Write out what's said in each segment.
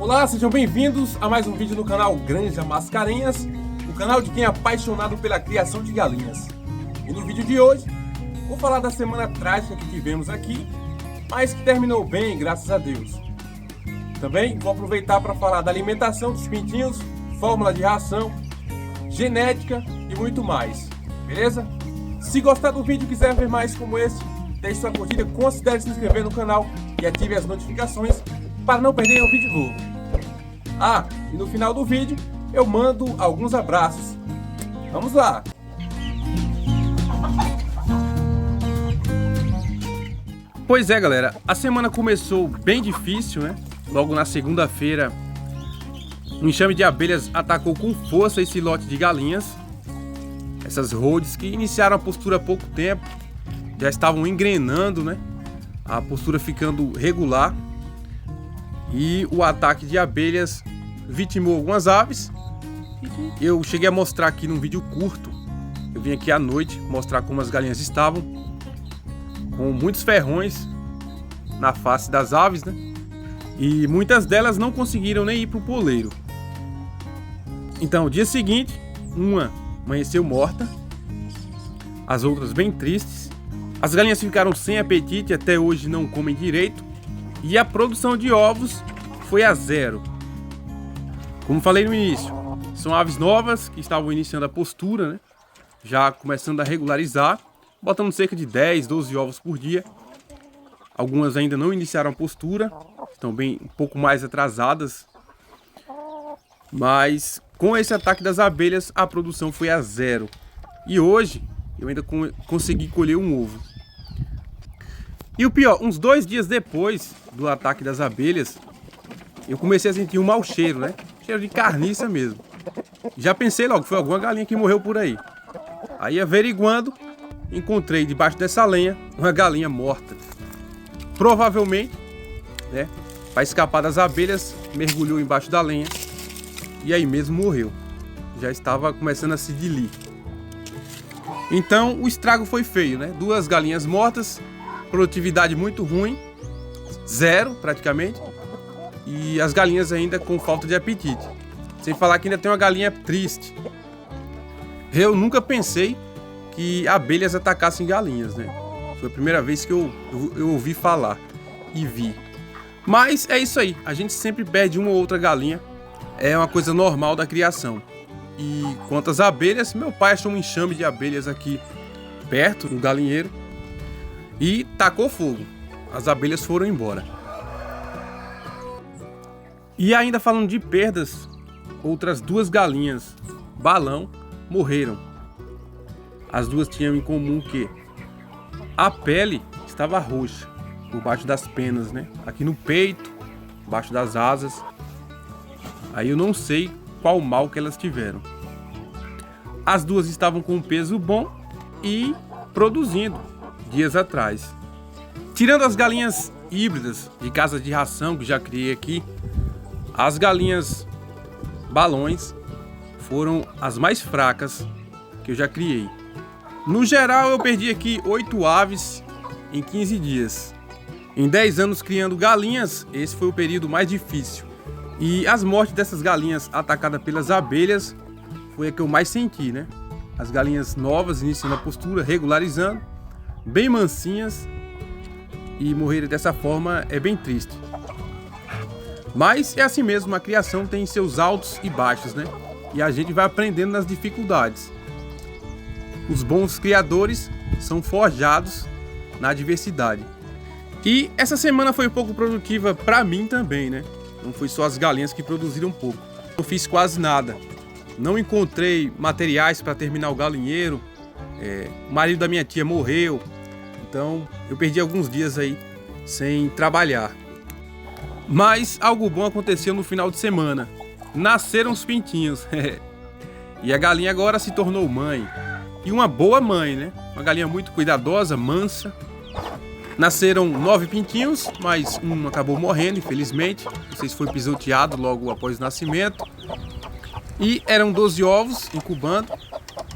Olá, sejam bem-vindos a mais um vídeo no canal Granja Mascarenhas, o canal de quem é apaixonado pela criação de galinhas. E no vídeo de hoje, vou falar da semana trágica que tivemos aqui, mas que terminou bem, graças a Deus. Também vou aproveitar para falar da alimentação dos pintinhos, fórmula de ração, genética e muito mais, beleza? Se gostar do vídeo e quiser ver mais como esse, deixe sua curtida, considere se inscrever no canal e ative as notificações para não perder um vídeo novo. Ah, e no final do vídeo eu mando alguns abraços. Vamos lá! Pois é, galera, a semana começou bem difícil, né? Logo na segunda-feira, um enxame de abelhas atacou com força esse lote de galinhas. Essas rodes que iniciaram a postura há pouco tempo, já estavam engrenando, né? A postura ficando regular. E o ataque de abelhas vitimou algumas aves. Eu cheguei a mostrar aqui num vídeo curto. Eu vim aqui à noite mostrar como as galinhas estavam, com muitos ferrões na face das aves, né? E muitas delas não conseguiram nem ir para o poleiro. Então, no dia seguinte, uma amanheceu morta, as outras bem tristes. As galinhas ficaram sem apetite, até hoje não comem direito. E a produção de ovos foi a zero. Como falei no início, são aves novas que estavam iniciando a postura, né? Já começando a regularizar, botando cerca de 10, 12 ovos por dia. Algumas ainda não iniciaram a postura, estão bem um pouco mais atrasadas. Mas com esse ataque das abelhas, a produção foi a zero. E hoje eu ainda consegui colher um ovo. E o pior, uns 2 dias depois do ataque das abelhas, eu comecei a sentir um mau cheiro, né? Cheiro de carniça mesmo. Já pensei logo, foi alguma galinha que morreu por aí. Aí, averiguando, encontrei debaixo dessa lenha uma galinha morta. Provavelmente, né, para escapar das abelhas, mergulhou embaixo da lenha e aí mesmo morreu. Já estava começando a se dilir. Então, o estrago foi feio, né? 2 galinhas mortas, produtividade muito ruim, zero praticamente, e as galinhas ainda com falta de apetite. Sem falar que ainda tem uma galinha triste. Eu nunca pensei que abelhas atacassem galinhas, né? Foi a primeira vez que eu ouvi falar e vi. Mas é isso aí, a gente sempre perde uma ou outra galinha, é uma coisa normal da criação. E quanto às abelhas, meu pai achou um enxame de abelhas aqui perto, no galinheiro, e tacou fogo. As abelhas foram embora. E ainda falando de perdas, outras 2 galinhas balão morreram. As 2 tinham em comum que a pele estava roxa por baixo das penas, né? Aqui no peito, embaixo das asas. Aí eu não sei qual mal que elas tiveram. As 2 estavam com um peso bom e produzindo dias atrás. Tirando as galinhas híbridas de casa de ração que já criei aqui, as galinhas balões foram as mais fracas que eu já criei. No geral, eu perdi aqui 8 aves em 15 dias. Em 10 anos criando galinhas, esse foi o período mais difícil. E as mortes dessas galinhas atacadas pelas abelhas foi a que eu mais senti, né? As galinhas novas iniciando a postura, regularizando, bem mansinhas, e morrer dessa forma é bem triste. Mas é assim mesmo, a criação tem seus altos e baixos, né? E a gente vai aprendendo nas dificuldades. Os bons criadores são forjados na adversidade. E essa semana foi um pouco produtiva para mim também, né? Não foi só as galinhas que produziram pouco. Eu fiz quase nada. Não encontrei materiais para terminar o galinheiro. O marido da minha tia morreu. Então eu perdi alguns dias aí sem trabalhar. Mas algo bom aconteceu no final de semana. Nasceram os pintinhos. E a galinha agora se tornou mãe. E uma boa mãe, né? Uma galinha muito cuidadosa, mansa. Nasceram 9 pintinhos, mas um acabou morrendo, infelizmente. Não sei se foi pisoteado logo após o nascimento. E eram 12 ovos incubando.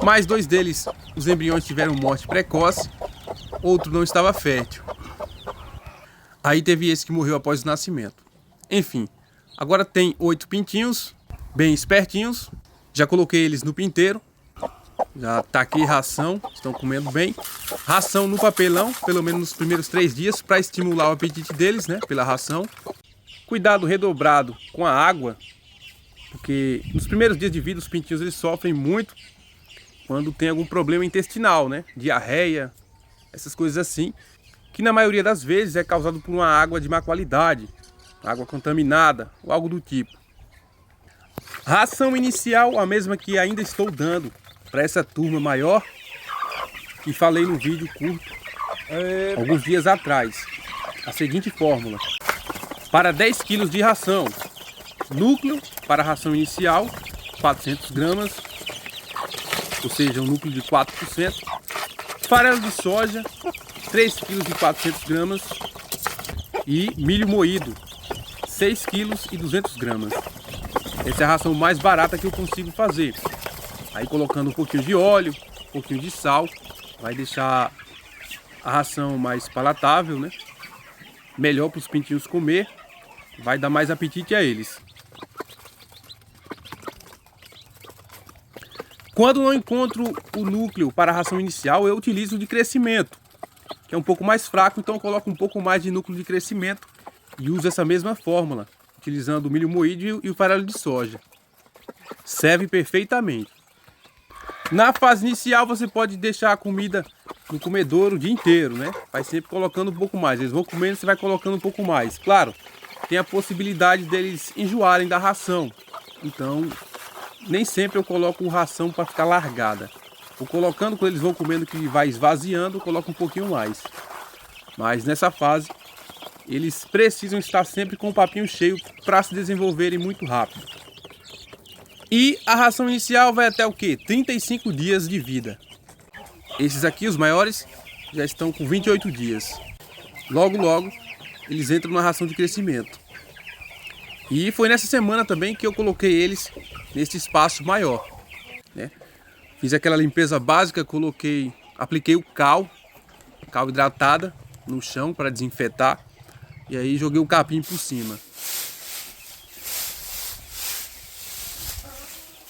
Mais 2 deles, os embriões tiveram morte precoce. Outro não estava fértil. Aí teve esse que morreu após o nascimento. Enfim, Agora tem 8 pintinhos, bem espertinhos. Já coloquei eles no pinteiro. Já taquei ração, estão comendo bem. Ração no papelão, pelo menos nos primeiros 3 dias, para estimular o apetite deles, né? Pela ração. Cuidado redobrado com a água, porque nos primeiros dias de vida os pintinhos eles sofrem muito quando tem algum problema intestinal, né? Diarreia, essas coisas assim, que na maioria das vezes é causado por uma água de má qualidade, água contaminada ou algo do tipo. Ração inicial, a mesma que ainda estou dando para essa turma maior, que falei no vídeo curto alguns dias atrás. A seguinte fórmula: para 10 kg de ração, núcleo para a ração inicial, 400 gramas, ou seja, um núcleo de 4%. Farelo de soja, 3 kg e 400 gramas. E milho moído, 6 kg e 200 gramas. Essa é a ração mais barata que eu consigo fazer. Aí colocando um pouquinho de óleo, um pouquinho de sal, vai deixar a ração mais palatável, né? Melhor para os pintinhos comer, vai dar mais apetite a eles. Quando não encontro o núcleo para a ração inicial, eu utilizo o de crescimento, que é um pouco mais fraco, então eu coloco um pouco mais de núcleo de crescimento e uso essa mesma fórmula, utilizando o milho moído e o farelo de soja. Serve perfeitamente. Na fase inicial você pode deixar a comida no comedouro o dia inteiro, né? Vai sempre colocando um pouco mais. Eles vão comendo, você vai colocando um pouco mais. Claro, tem a possibilidade deles enjoarem da ração. Então, nem sempre eu coloco ração para ficar largada. Vou colocando, quando eles vão comendo que vai esvaziando, eu coloco um pouquinho mais. Mas nessa fase, eles precisam estar sempre com o papinho cheio para se desenvolverem muito rápido. E a ração inicial vai até o quê? 35 dias de vida. Esses aqui, os maiores, já estão com 28 dias. Logo, logo, eles entram na ração de crescimento. E foi nessa semana também que eu coloquei eles nesse espaço maior, né? Fiz aquela limpeza básica, apliquei o cal hidratada no chão para desinfetar. E aí joguei o capim por cima.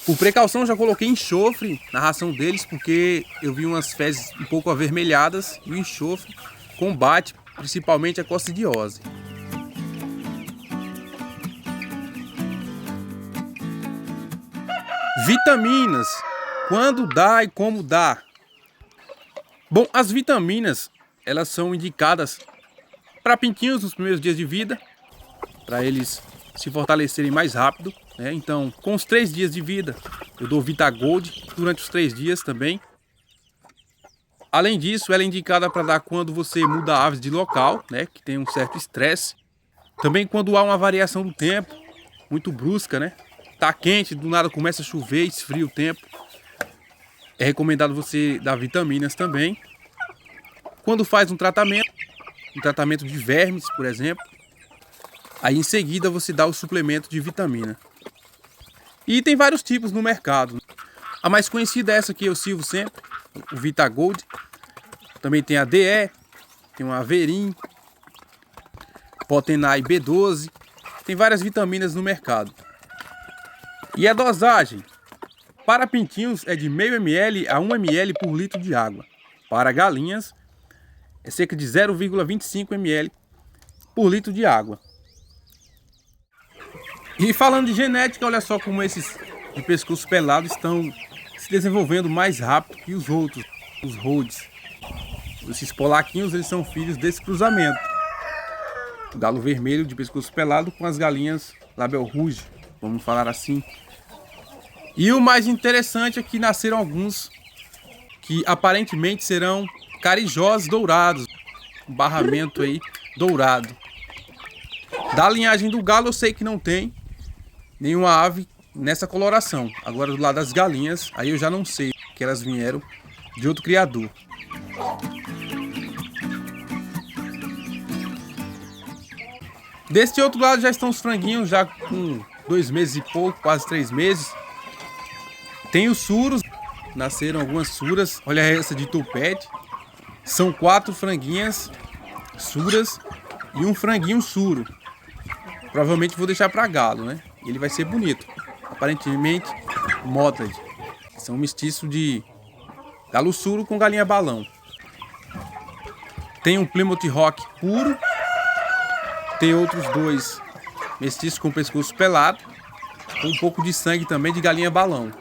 Por precaução já coloquei enxofre na ração deles, porque eu vi umas fezes um pouco avermelhadas e o enxofre combate principalmente a coccidiose. Vitaminas, quando dá e como dá? Bom, as vitaminas, elas são indicadas para pintinhos nos primeiros dias de vida, para eles se fortalecerem mais rápido, né? Então, com os 3 dias de vida, eu dou Vitagold durante os 3 dias também. Além disso, ela é indicada para dar quando você muda aves de local, né? Que tem um certo estresse. Também quando há uma variação do tempo, muito brusca, né? Tá quente, do nada começa a chover, esfria o tempo. É recomendado você dar vitaminas também. Quando faz um tratamento de vermes, por exemplo, aí em seguida você dá o suplemento de vitamina. E tem vários tipos no mercado. A mais conhecida é essa que eu sirvo sempre, o Vitagold. Também tem a DE, tem o Averim, Potenai B12. Tem várias vitaminas no mercado. E a dosagem? Para pintinhos é de meio ml a 1 ml por litro de água. Para galinhas é cerca de 0,25 ml por litro de água. E falando de genética, olha só como esses de pescoço pelado estão se desenvolvendo mais rápido que os outros, os Rhodes. Esses polaquinhos, eles são filhos desse cruzamento. O galo vermelho de pescoço pelado com as galinhas Label Rouge, vamos falar assim. E o mais interessante é que nasceram alguns que aparentemente serão carijós dourados, um barramento aí dourado. Da linhagem do galo eu sei que não tem nenhuma ave nessa coloração. Agora do lado das galinhas, aí eu já não sei, que elas vieram de outro criador. Deste outro lado já estão os franguinhos, já com 2 meses e pouco, quase 3 meses. Tem os suros, nasceram algumas suras. Olha essa de tupete. São 4 franguinhas suras e um franguinho suro. Provavelmente vou deixar para galo, né? Ele vai ser bonito. Aparentemente, Mottled. São um mestiço de galo suro com galinha balão. Tem um Plymouth Rock puro. Tem outros dois mestiços com pescoço pelado. Com um pouco de sangue também de galinha balão.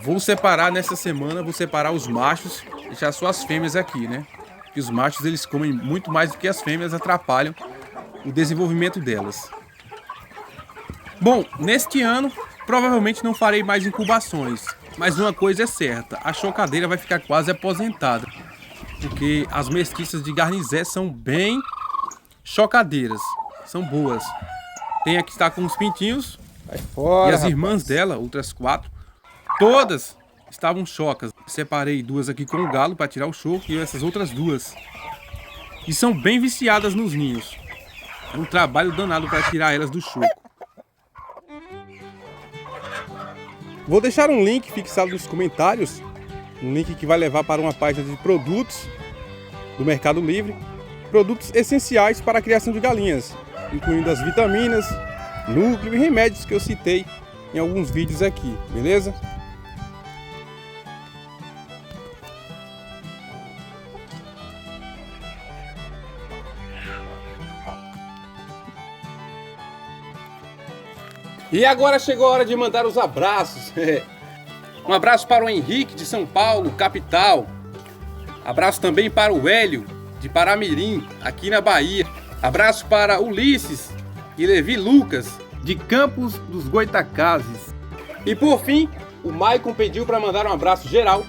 Vou separar nessa semana, vou separar os machos, deixar só as fêmeas aqui, né? Porque os machos eles comem muito mais do que as fêmeas, atrapalham o desenvolvimento delas. Bom, neste ano provavelmente não farei mais incubações, mas uma coisa é certa, a chocadeira vai ficar quase aposentada, porque as mestiças de Garnizé são bem chocadeiras, são boas. Tem aqui que está com os pintinhos, Vai fora, e as rapaz. irmãs dela, outras 4, todas estavam chocas. Separei 2 aqui com o galo para tirar o choco e essas outras 2. E são bem viciadas nos ninhos. É um trabalho danado para tirar elas do choco. Vou deixar um link fixado nos comentários. Um link que vai levar para uma página de produtos do Mercado Livre. Produtos essenciais para a criação de galinhas, incluindo as vitaminas, núcleo e remédios que eu citei em alguns vídeos aqui, beleza? E agora chegou a hora de mandar os abraços. Um abraço para o Henrique de São Paulo, capital. Abraço também para o Hélio de Paramirim, aqui na Bahia. Abraço para Ulisses e Levi Lucas, de Campos dos Goitacazes. E por fim, o Maicon pediu para mandar um abraço geral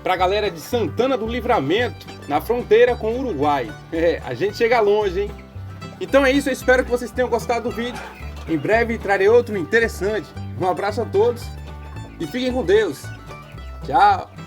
para a galera de Santana do Livramento, na fronteira com o Uruguai. A gente chega longe, hein? Então é isso, eu espero que vocês tenham gostado do vídeo. Em breve trarei outro interessante. Um abraço a todos e fiquem com Deus. Tchau!